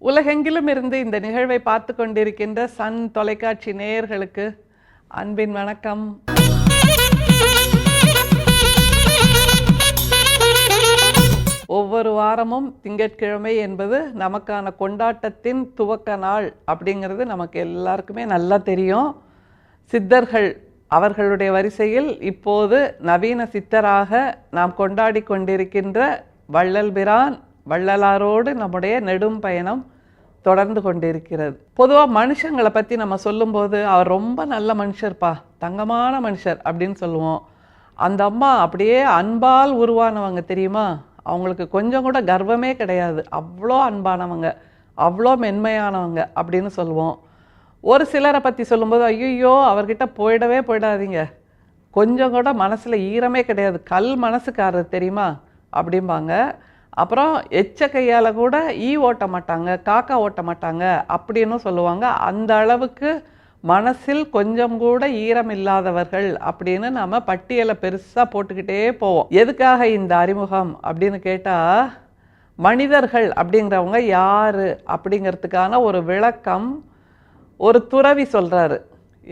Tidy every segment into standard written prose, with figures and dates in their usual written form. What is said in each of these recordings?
உலகெங்கிலும் இருந்து இந்த நிகழ்வை பார்த்து கொண்டிருக்கின்ற சன் தொலைக்காட்சி நேயர்களுக்கு அன்பின் வணக்கம். ஒவ்வொரு வாரமும் திங்கட்கிழமை என்பது நமக்கான கொண்டாட்டத்தின் துவக்க நாள் அப்படிங்கிறது நமக்கு எல்லாருக்குமே நல்லா தெரியும். சித்தர்கள் அவர்களுடைய வரிசையில் இப்போது நவீன சித்தராக நாம் கொண்டாடி கொண்டிருக்கின்ற வள்ளல் பிரான் வள்ளலாரோடு நம்முடைய நெடும் பயணம் தொடர்ந்து கொண்டிருக்கிறது. பொதுவாக மனுஷங்களை பற்றி நம்ம சொல்லும்போது அவர் ரொம்ப நல்ல மனுஷர்ப்பா, தங்கமான மனுஷர் அப்படின்னு சொல்லுவோம். அந்த அம்மா அப்படியே அன்பால் உருவானவங்க தெரியுமா, அவங்களுக்கு கொஞ்சம் கூட கர்வமே கிடையாது, அவ்வளோ அன்பானவங்க, அவ்வளோ மென்மையானவங்க அப்படின்னு சொல்லுவோம். ஒரு சிலரை பற்றி சொல்லும்போது ஐயோ அவர்கிட்ட போயிடாதீங்க, கொஞ்சம் கூட மனசில் ஈரமே கிடையாது, கல் மனசுக்காரர் தெரியுமா அப்படிம்பாங்க. அப்புறம் எச்ச கையால் கூட ஓட்ட மாட்டாங்க, காக்கா ஓட்ட மாட்டாங்க அப்படின்னு சொல்லுவாங்க. அந்த அளவுக்கு மனசில் கொஞ்சம் கூட ஈரம் இல்லாதவர்கள் அப்படின்னு நம்ம பட்டியலை பெருசாக போட்டுக்கிட்டே போவோம். எதுக்காக இந்த அறிமுகம் அப்படின்னு கேட்டால், மனிதர்கள் அப்படிங்கிறவங்க யார் அப்படிங்கிறதுக்கான ஒரு விளக்கம் ஒரு துறவி சொல்கிறாரு.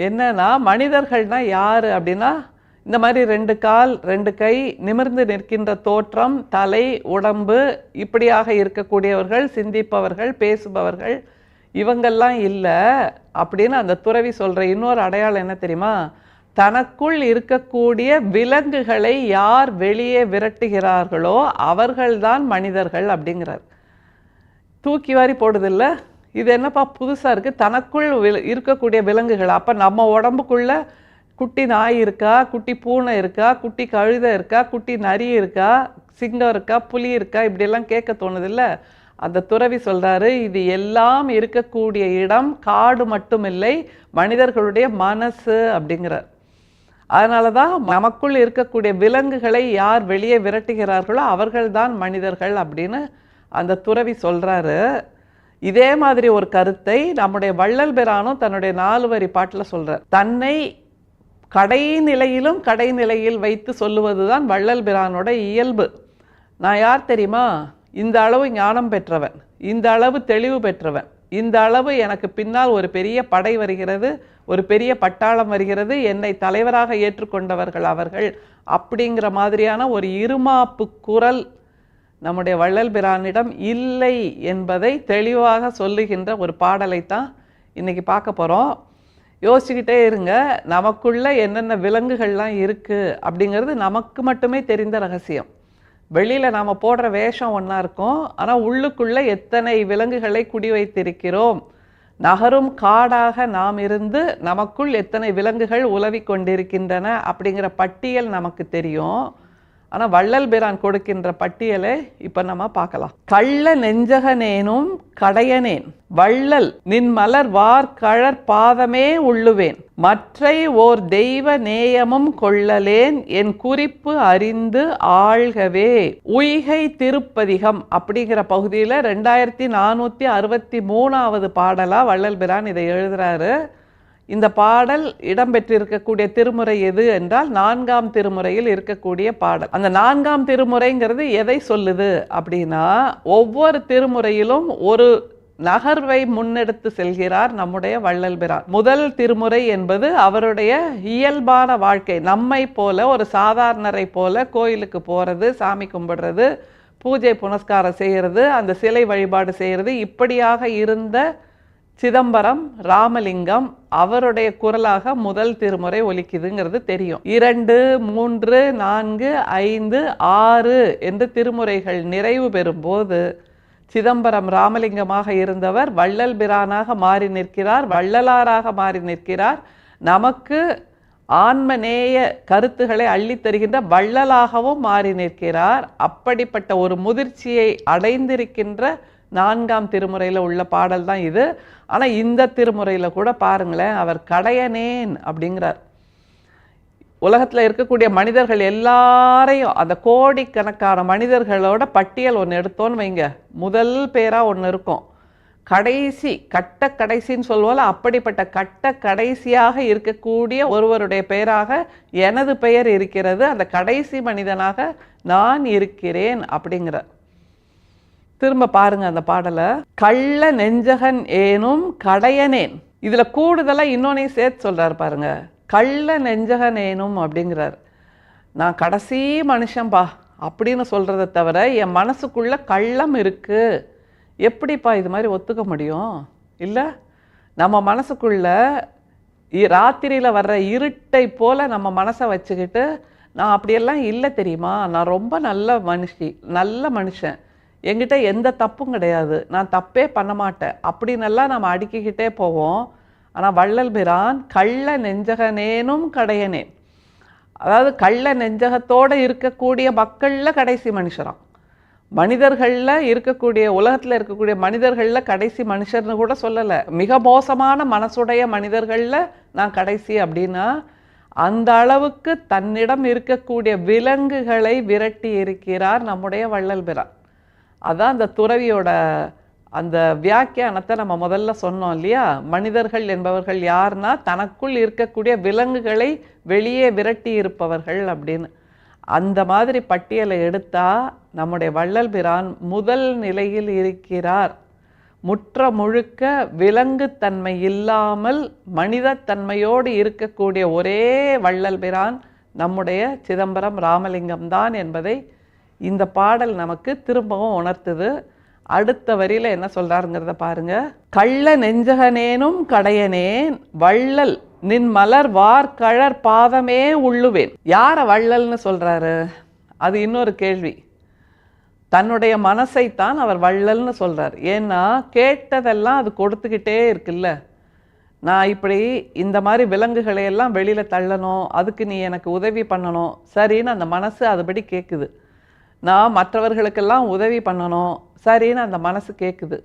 என்னன்னா, மனிதர்கள்னால் யார் அப்படின்னா, இந்த மாதிரி 2 கால் 2 கை, நிமிர்ந்து நிற்கின்ற தோற்றம், தலை, உடம்பு இப்படியாக இருக்கக்கூடியவர்கள், சிந்திப்பவர்கள், பேசுபவர்கள், இவங்கெல்லாம் இல்லை அப்படின்னு அந்த துறவி சொல்கிற இன்னொரு அடையாளம் என்ன தெரியுமா, தனக்குள் இருக்கக்கூடிய விலங்குகளை யார் வெளியே விரட்டுகிறார்களோ அவர்கள்தான் மனிதர்கள் அப்படிங்கிறார். தூக்கி வாரி போடுதில்ல, இது என்னப்பா புதுசாக இருக்குது, தனக்குள் இருக்கக்கூடிய விலங்குகள். அப்போ நம்ம உடம்புக்குள்ள குட்டி நாய் இருக்கா, குட்டி பூனை இருக்கா, குட்டி கழுதை இருக்கா, குட்டி நரி இருக்கா, சிங்கம் இருக்கா, புலி இருக்கா, இப்படியெல்லாம் கேட்க தோணுதில்ல. அந்த துறவி சொல்கிறாரு, இது எல்லாம் இருக்கக்கூடிய இடம் காடு மட்டும் இல்லை, மனிதர்களுடைய மனசு அப்படிங்கிறார். அதனால தான் நமக்குள் இருக்கக்கூடிய விலங்குகளை யார் வெளியே விரட்டுகிறார்களோ அவர்கள்தான் மனிதர்கள் அப்படின்னு அந்த துறவி சொல்கிறாரு. இதே மாதிரி ஒரு கருத்தை நம்முடைய வள்ளல் பிரானும் தன்னுடைய 4 வரி பாட்டில் சொல்கிறார். தன்னை கடைநிலையில் வைத்து சொல்லுவது தான் வள்ளல் பிரானோட இயல்பு. நான் யார் தெரியுமா, இந்த அளவு ஞானம் பெற்றவன், இந்த அளவு தெளிவு பெற்றவன், இந்த அளவு எனக்கு பின்னால் ஒரு பெரிய படை வருகிறது, ஒரு பெரிய பட்டாளம் வருகிறது, என்னை தலைவராக ஏற்றுக்கொண்டவர்கள் அவர்கள் அப்படிங்கிற மாதிரியான ஒரு இருமாப்பு குரல் நம்முடைய வள்ளல் பிரானிடம் இல்லை என்பதை தெளிவாக சொல்லுகின்ற ஒரு பாடலைத்தான் இன்னைக்கு பார்க்க போகிறோம். யோசிச்சுக்கிட்டே இருங்க, நமக்குள்ள என்னென்ன விலங்குகள்லாம் இருக்குது அப்படிங்கிறது நமக்கு மட்டுமே தெரிந்த ரகசியம். வெளியில் நாம் போடுற வேஷம் ஒன்றா இருக்கும், ஆனால் உள்ளுக்குள்ளே எத்தனை விலங்குகளை குடி வைத்திருக்கிறோம், நகரும் காடாக நாம் இருந்து நமக்குள் எத்தனை விலங்குகள் உலவி கொண்டிருக்கின்றன அப்படிங்கிற பட்டியல் நமக்கு தெரியும். ஆனால் வள்ளல் பிரான் கொடுக்கின்ற பட்டியலை இப்போ நம்ம பார்க்கலாம். கள்ள நெஞ்சகனேனும் கடையனேன் வள்ளல் நின் மலர் வார்கழற் பாதமே உள்ளுவேன், மற்றை ஓர் தெய்வ நேயமும் கொள்ளலேன், என் குறிப்பு அறிந்து ஆள்கவே. உய்கை திருப்பதிகம் அப்படிங்கிற பகுதியில் 2463வது பாடலாக வள்ளல் பிரான் இதை எழுதுறாரு. இந்த பாடல் இடம்பெற்றிருக்கக்கூடிய திருமுறை எது என்றால் 4ஆம் திருமுறையில் இருக்கக்கூடிய பாடல். அந்த 4ஆம் திருமுறைங்கிறது எதை சொல்லுது அப்படின்னா, ஒவ்வொரு திருமுறையிலும் ஒரு நகர்வை முன்னெடுத்து செல்கிறார் நம்முடைய வள்ளல் பிரான். முதல் திருமுறை என்பது அவருடைய இயல்பான வாழ்க்கை, நம்மை போல ஒரு சாதாரணரை போல கோயிலுக்கு போகிறது, சாமி கும்பிடுறது, பூஜை புனஸ்காரம் செய்கிறது, அந்த சிலை வழிபாடு செய்கிறது, இப்படியாக இருந்த சிதம்பரம் ராமலிங்கம் அவருடைய குரலாக முதல் திருமுறை ஒலிக்குதுங்கிறது தெரியும். 2, 3, 4, 5, 6 என்று திருமுறைகள் நிறைவு பெறும்போது சிதம்பரம் ராமலிங்கமாக இருந்தவர் வள்ளல் பிரானாக மாறி நிற்கிறார், வள்ளலாராக மாறி நிற்கிறார். நமக்கு ஆன்மநேய கருத்துக்களை அள்ளித் தருகின்ற வள்ளலாகவும் மாறி நிற்கிறார். அப்படிப்பட்ட ஒரு முதிர்ச்சியை அடைந்திருக்கின்ற 4ஆம் திருமுறையில் உள்ள பாடல் தான் இது. ஆனால் இந்த திருமுறையில் கூட பாருங்களேன், அவர் கடையனேன் அப்படிங்கிறார். உலகத்தில் இருக்கக்கூடிய மனிதர்கள் எல்லாரையும், அந்த கோடிக்கணக்கான மனிதர்களோட பட்டியல் ஒன்று எடுத்தோன்னு வைங்க, முதல் பேராக ஒன்று இருக்கும், கடைசி கட்ட கடைசின்னு சொல்லுவோம்ல, அப்படிப்பட்ட கட்ட கடைசியாக இருக்கக்கூடிய ஒருவருடைய பெயராக எனது பெயர் இருக்கிறது, அந்த கடைசி மனிதனாக நான் இருக்கிறேன் அப்படிங்கிற. திரும்ப பாருங்க அந்த பாடலை. கள்ள நெஞ்சகன் ஏனும் கடையனேன். இதுல கூடுதலா இன்னொன்னையும் சேர்த்து சொல்றாரு பாருங்க. கள்ள நெஞ்சகனேனும் அப்படிங்கிறார். நான் கடைசி மனுஷன்பா அப்படின்னு சொல்றதை தவிர என் மனசுக்குள்ள கள்ளம் இருக்கு. எப்படிப்பா இது மாதிரி ஒத்துக்க முடியும்? இல்லை, நம்ம மனசுக்குள்ள ராத்திரியில வர்ற இருட்டை போல நம்ம மனசை வச்சுக்கிட்டு நான் அப்படியெல்லாம் இல்லை தெரியுமா, நான் ரொம்ப நல்ல மனுஷன், என்கிட்ட எந்த தப்பும் கிடையாது, நான் தப்பே பண்ண மாட்டேன் அப்படின்னெல்லாம் நம்ம அடுக்கிக்கிட்டே போவோம். ஆனால் வள்ளல் பிரான் கள்ள நெஞ்சகனேனும் கடையனேன், அதாவது கள்ள நெஞ்சகத்தோடு இருக்கக்கூடிய மக்களில் கடைசி மனுஷராம். மனிதர்களில் இருக்கக்கூடிய, உலகத்தில் இருக்கக்கூடிய மனிதர்களில் கடைசி மனுஷர்னு கூட சொல்லலை, மிக மோசமான மனசுடைய மனிதர்களில் நான் கடைசி அப்படின்னா அந்த அளவுக்கு தன்னிடம் இருக்கக்கூடிய விலங்குகளை விரட்டி இருக்கிறார் நம்முடைய வள்ளல் பிரான். அதான் அந்த துறவியோட அந்த வியாக்கியானத்தை நம்ம முதல்ல சொன்னோம் இல்லையா. மனிதர்கள் என்பவர்கள் யாருன்னா தனக்குள் இருக்கக்கூடிய விலங்குகளை வெளியே விரட்டி இருப்பவர்கள் அப்படின்னு. அந்த மாதிரி பட்டியலை எடுத்தா நம்முடைய வள்ளல் பிரான் முதல் நிலையில் இருக்கிறார். முற்ற முழுக்க விலங்குத்தன்மை இல்லாமல் மனிதத்தன்மையோடு இருக்கக்கூடிய ஒரே வள்ளல் பிரான் நம்முடைய சிதம்பரம் ராமலிங்கம் தான் என்பதை இந்த பாடல் நமக்கு திரும்பவும் உணர்த்துது. அடுத்த வரியில என்ன சொல்றாருங்கிறத பாருங்க. கள்ள நெஞ்சகனேனும் கடையனேன் வள்ளல் நின் மலர் வார்கழற் பாதமே உள்ளுவேன். யார வள்ளல்னு சொல்றாரு? அது இன்னொரு கேள்வி. தன்னுடைய மனசைத்தான் அவர் வள்ளல்னு சொல்றார். ஏன்னா கேட்டதெல்லாம் அது கொடுத்துக்கிட்டே இருக்குல்ல. நான் இப்படி இந்த மாதிரி விலங்குகளை எல்லாம் வெளியில தள்ளணும், அதுக்கு நீ எனக்கு உதவி பண்ணணும், சரின்னு அந்த மனசு அதுபடி கேட்குது. நான் மற்றவர்களுக்கெல்லாம் உதவி பண்ணணும், சரின்னு அந்த மனசு கேட்குது.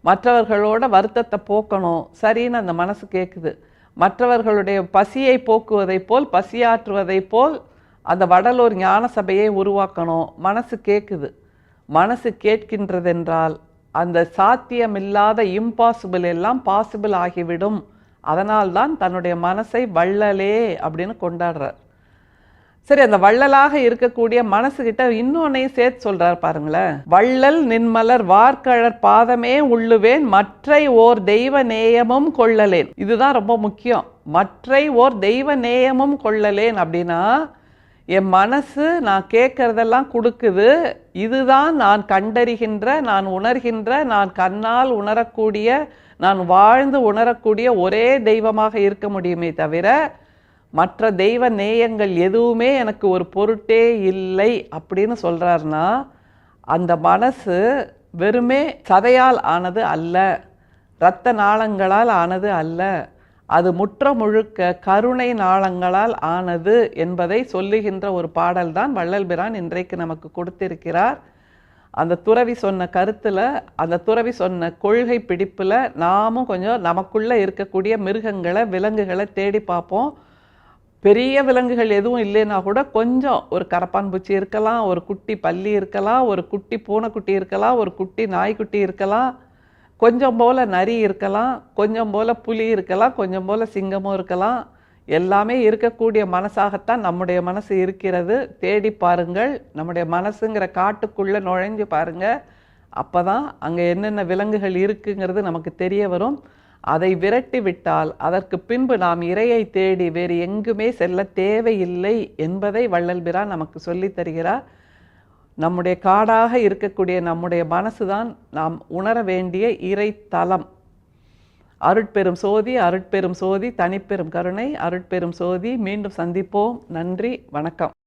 மற்றவர்களோட வருத்தத்தை போக்கணும், சரின்னு அந்த மனசு கேட்குது. மற்றவர்களுடைய பசியை போக்குவதை போல் பசியாற்றுவதை போல் அந்த வடலூர் ஞான சபையை உருவாக்கணும், மனசு கேட்குது. மனசு கேட்கின்றதென்றால் அந்த சாத்தியமில்லாத இம்பாசிபிள் எல்லாம் பாசிபிள் ஆகிவிடும். அதனால்தான் தன்னுடைய மனசை வள்ளலே அப்படின்னு கொண்டாடுறார். சரி, அந்த வள்ளலாக இருக்கக்கூடிய மனசுகிட்ட இன்னொன்னையும் சேர்த்து சொல்றார் பாருங்களேன். வள்ளல் நின்மலர் வார்கழற் பாதமே உள்ளுவேன் மற்றை ஓர் தெய்வ நேயமும் கொள்ளலேன். இதுதான் ரொம்ப முக்கியம். மற்றை ஓர் தெய்வ நேயமும் கொள்ளலேன் அப்படின்னா என் மனசு நான் கேட்கறதெல்லாம் கொடுக்குது, இதுதான் நான் கண்டறிகின்ற, நான் உணர்கின்ற, நான் கண்ணால் உணரக்கூடிய, நான் வாழ்ந்து உணரக்கூடிய ஒரே தெய்வமாக இருக்க முடியுமே தவிர மற்ற தெய்வ நேயங்கள் எதுவுமே எனக்கு ஒரு பொருட்டே இல்லை அப்படின்னு சொல்றாருன்னா அந்த மனசு வெறுமே சதையால் ஆனது அல்ல, இரத்த நாளங்களால் ஆனது அல்ல, அது முற்ற முழுக்க கருணை நாளங்களால் ஆனது என்பதை சொல்லுகின்ற ஒரு பாடல் தான் வள்ளல் பிரான் இன்றைக்கு நமக்கு கொடுத்திருக்கிறார். அந்த துறவி சொன்ன கருத்தில், அந்த துறவி சொன்ன கொள்கை பிடிப்பில் நாமும் கொஞ்சம் நமக்குள்ளே இருக்கக்கூடிய மிருகங்களை விலங்குகளை தேடி பார்ப்போம். பெரிய விலங்குகள் எதுவும் இல்லைன்னா கூட கொஞ்சம் ஒரு கரப்பான் பூச்சி இருக்கலாம், ஒரு குட்டி பல்லி இருக்கலாம், ஒரு குட்டி பூனைக்குட்டி இருக்கலாம், ஒரு குட்டி நாய்க்குட்டி இருக்கலாம், கொஞ்சம் போல் நரி இருக்கலாம், கொஞ்சம் போல் புலி இருக்கலாம், கொஞ்சம் போல் சிங்கமும் இருக்கலாம். எல்லாமே இருக்கக்கூடிய மனசாகத்தான் நம்முடைய மனசு இருக்கிறது. தேடி பாருங்கள், நம்முடைய மனசுங்கிற காட்டுக்குள்ளே நுழைஞ்சு பாருங்கள். அப்போ தான் அங்கே என்னென்ன விலங்குகள் இருக்குங்கிறது நமக்கு தெரிய வரும். அதை விரட்டி விட்டால் அதற்கு பின்பு நாம் இறையை தேடி வேறு எங்குமே செல்ல தேவையில்லை என்பதை வள்ளல் பிரான் நமக்கு சொல்லி தருகிறார். நம்முடைய காடாக இருக்கக்கூடிய நம்முடைய மனசுதான் நாம் உணர வேண்டிய இறை தலம். அருட்பெரும் சோதி, அருட்பெரும் சோதி, தனிப்பெரும் கருணை, அருட்பெரும் சோதி. மீண்டும் சந்திப்போம். நன்றி, வணக்கம்.